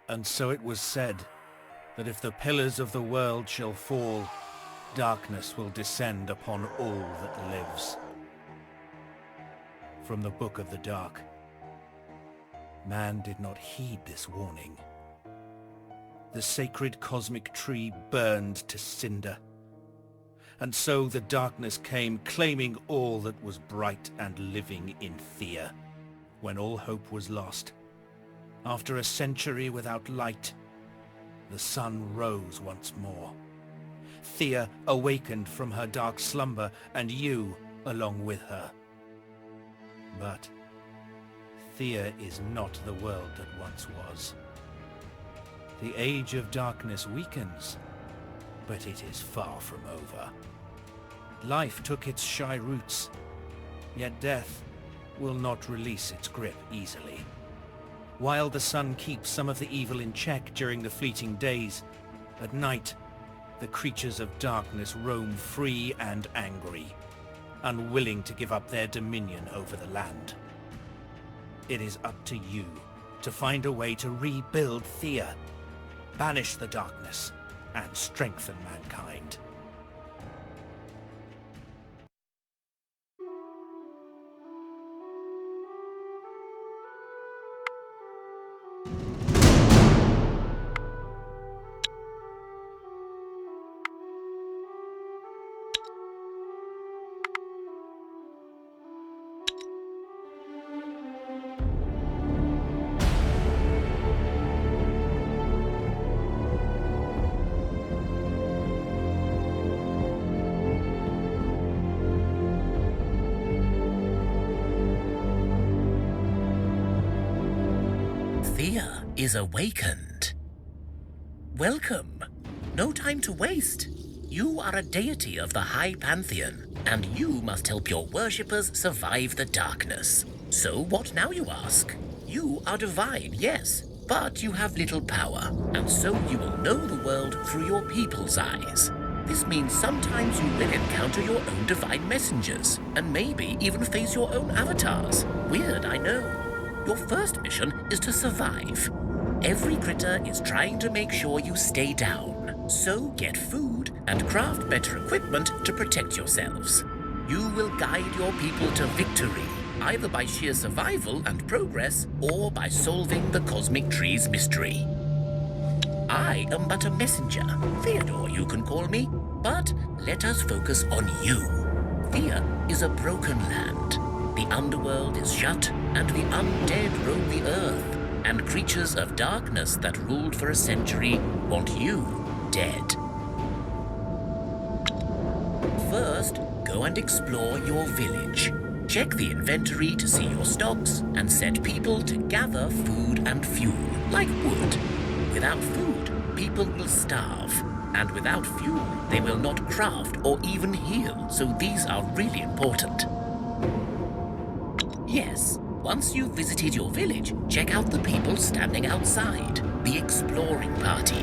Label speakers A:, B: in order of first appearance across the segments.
A: And so it was said that if the pillars of the world shall fall, darkness will descend upon all that lives. From the Book of the Dark. Man did not heed this warning. The sacred cosmic tree burned to cinder. And so the darkness came, claiming all that was bright and living in Thea, when all hope was lost. After a century without light, the sun rose once more. Thea awakened from her dark slumber, and you along with her. But Thea is not the world that once was. The age of darkness weakens, but it is far from over. Life took its shy roots, yet death will not release its grip easily. While the sun keeps some of the evil in check during the fleeting days, at night, the creatures of darkness roam free and angry, unwilling to give up their dominion over the land. It is up to you to find a way to rebuild Thea, banish the darkness, and strengthen mankind.
B: Thea is awakened. Welcome. No time to waste. You are a deity of the High Pantheon, and you must help your worshippers survive the darkness. So what now, you ask? You are divine, yes, but you have little power, and so you will know the world through your people's eyes. This means sometimes you will encounter your own divine messengers, and maybe even face your own avatars. Weird, I know. Your first mission is to survive. Every critter is trying to make sure you stay down. So get food and craft better equipment to protect yourselves. You will guide your people to victory, either by sheer survival and progress, or by solving the cosmic tree's mystery. I am but a messenger. Theodore, you can call me. But let us focus on you. Thea is a broken land. The underworld is shut, and the undead roam the earth, and creatures of darkness that ruled for a century want you dead. First, go and explore your village. Check the inventory to see your stocks, and set people to gather food and fuel, like wood. Without food, people will starve, and without fuel, they will not craft or even heal, so these are really important. Yes, once you've visited your village, check out the people standing outside, the exploring party.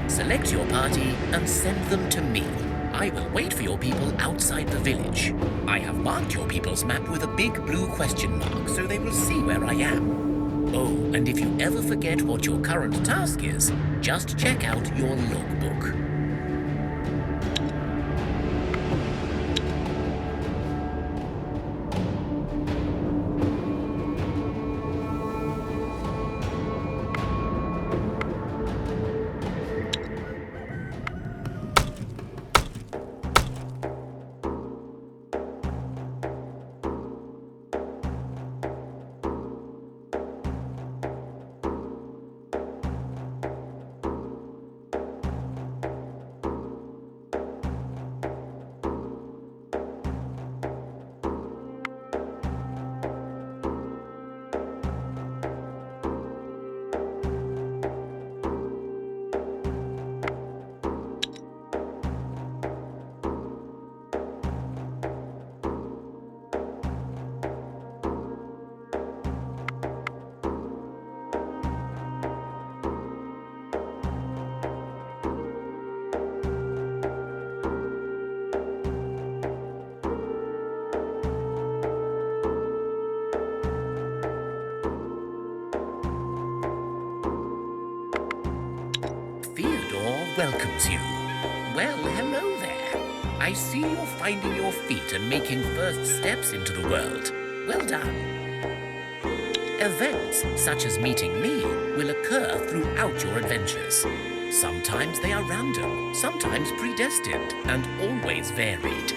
B: Select your party and send them to me. I will wait for your people outside the village. I have marked your people's map with a big blue question mark, so they will see where I am. Oh, and if you ever forget what your current task is, just check out your logbook. welcomes you. Well, hello there. I see you're finding your feet and making first steps into the world. Well done. Events such as meeting me will occur throughout your adventures. Sometimes they are random, sometimes predestined, and always varied.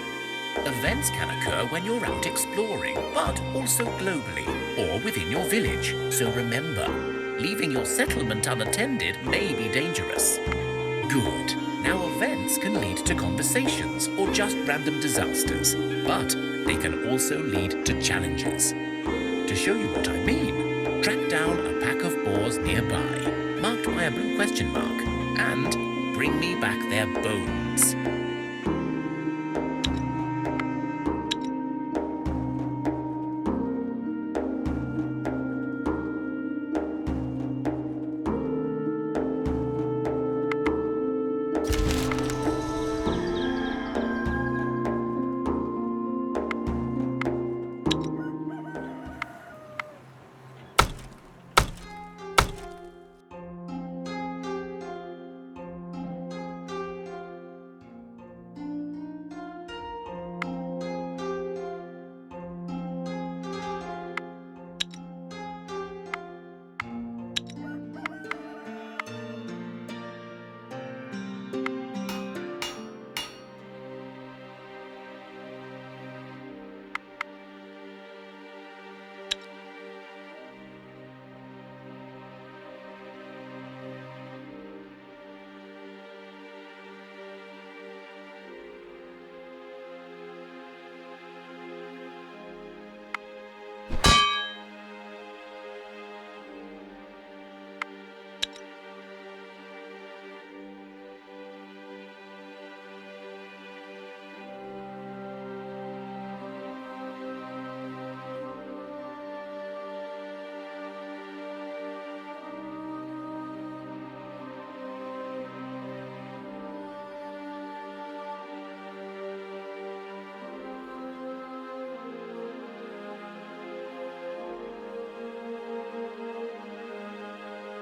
B: Events can occur when you're out exploring, but also globally, or within your village. So remember, leaving your settlement unattended may be dangerous. Good. Now events can lead to conversations or just random disasters, but they can also lead to challenges. To show you what I mean, track down a pack of boars nearby, marked by a blue question mark, and bring me back their bones.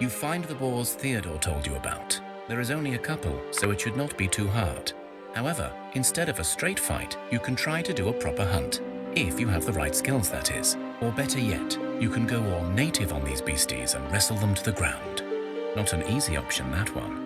B: You find the boars Theodore told you about. There is only a couple, so it should not be too hard. However, instead of a straight fight, you can try to do a proper hunt. If you have the right skills, that is. Or better yet, you can go all native on these beasties and wrestle them to the ground. Not an easy option, that one.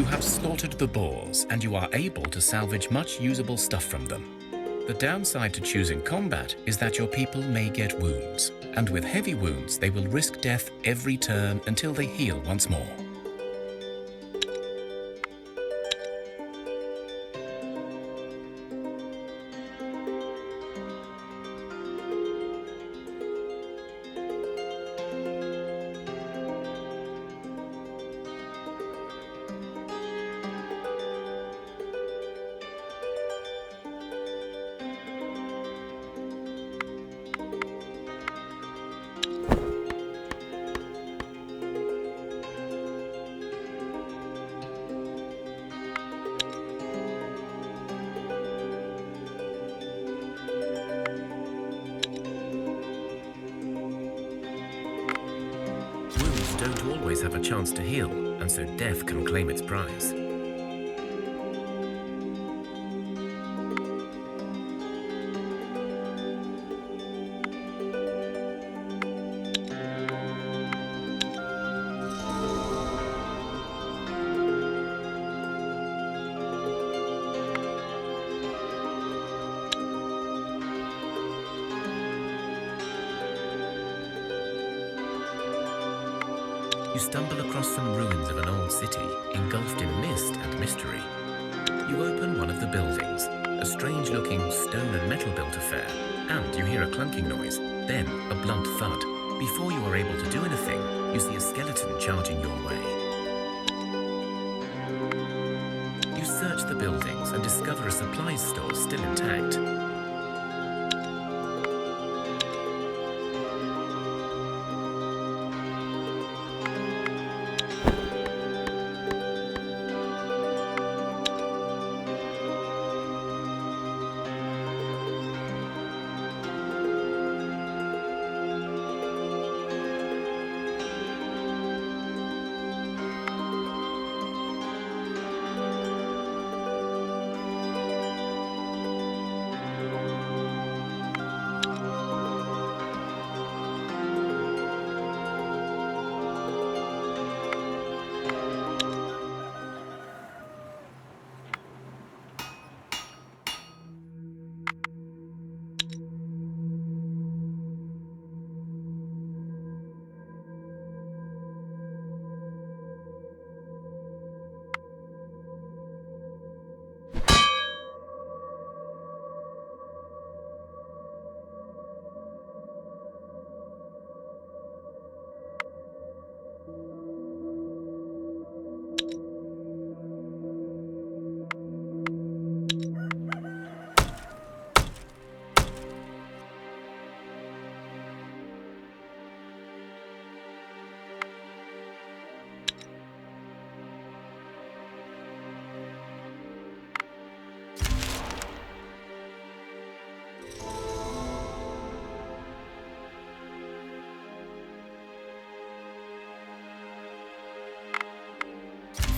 B: You have slaughtered the boars, and you are able to salvage much usable stuff from them. The downside to choosing combat is that your people may get wounds, and with heavy wounds they will risk death every turn until they heal once more. Wounds don't always have a chance to heal, and so death can claim its prize. You stumble across some ruins of an old city, engulfed in mist and mystery. You open one of the buildings, a strange-looking stone and metal-built affair, and you hear a clunking noise, then a blunt thud. Before you are able to do anything, you see a skeleton charging your way. You search the buildings and discover a supplies store still intact.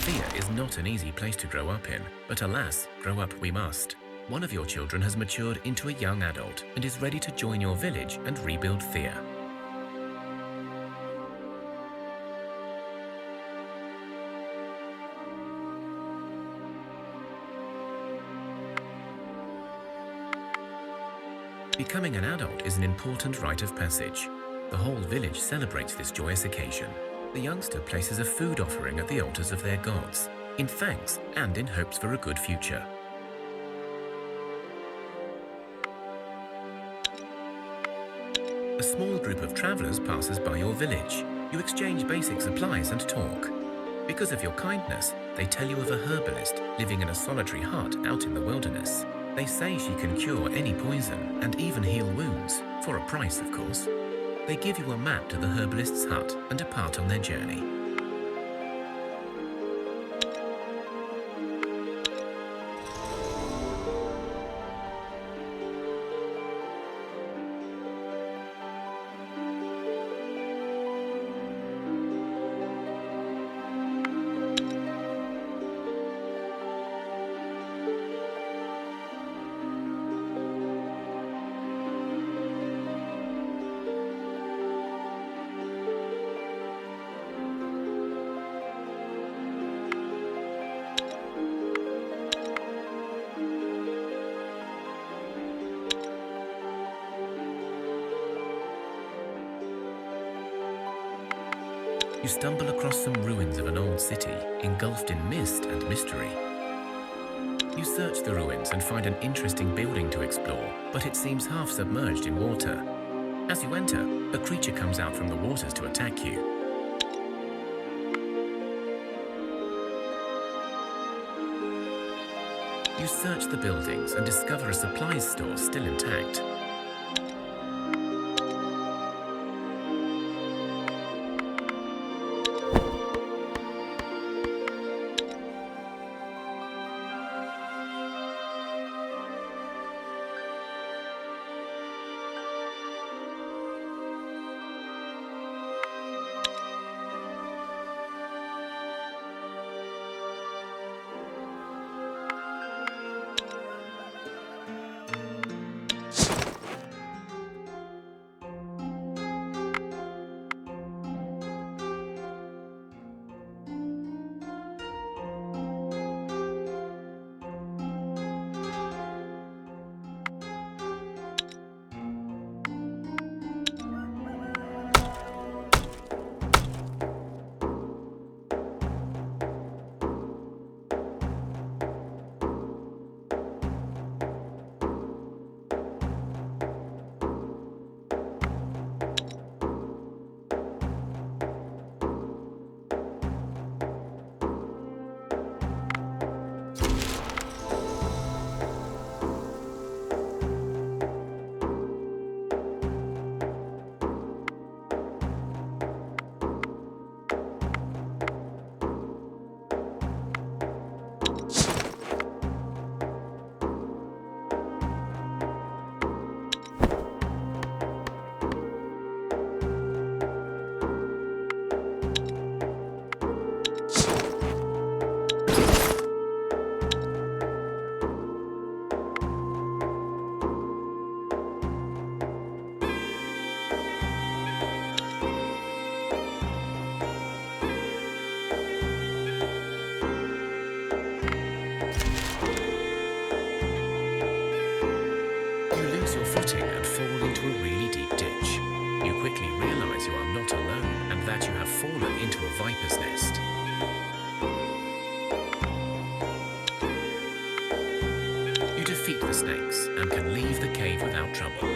B: Thea is not an easy place to grow up in, but alas, grow up we must. One of your children has matured into a young adult and is ready to join your village and rebuild Thea. Becoming an adult is an important rite of passage. The whole village celebrates this joyous occasion. The youngster places a food offering at the altars of their gods, in thanks and in hopes for a good future. A small group of travelers passes by your village. You exchange basic supplies and talk. Because of your kindness, they tell you of a herbalist living in a solitary hut out in the wilderness. They say she can cure any poison and even heal wounds, for a price, of course. They give you a map to the herbalist's hut and depart on their journey. You stumble across some ruins of an old city, engulfed in mist and mystery. You search the ruins and find an interesting building to explore, but it seems half submerged in water. As you enter, a creature comes out from the waters to attack you. You search the buildings and discover a supplies store still intact. Your footing and fall into a really deep ditch. You quickly realize you are not alone and that you have fallen into a viper's nest. You defeat the snakes and can leave the cave without trouble.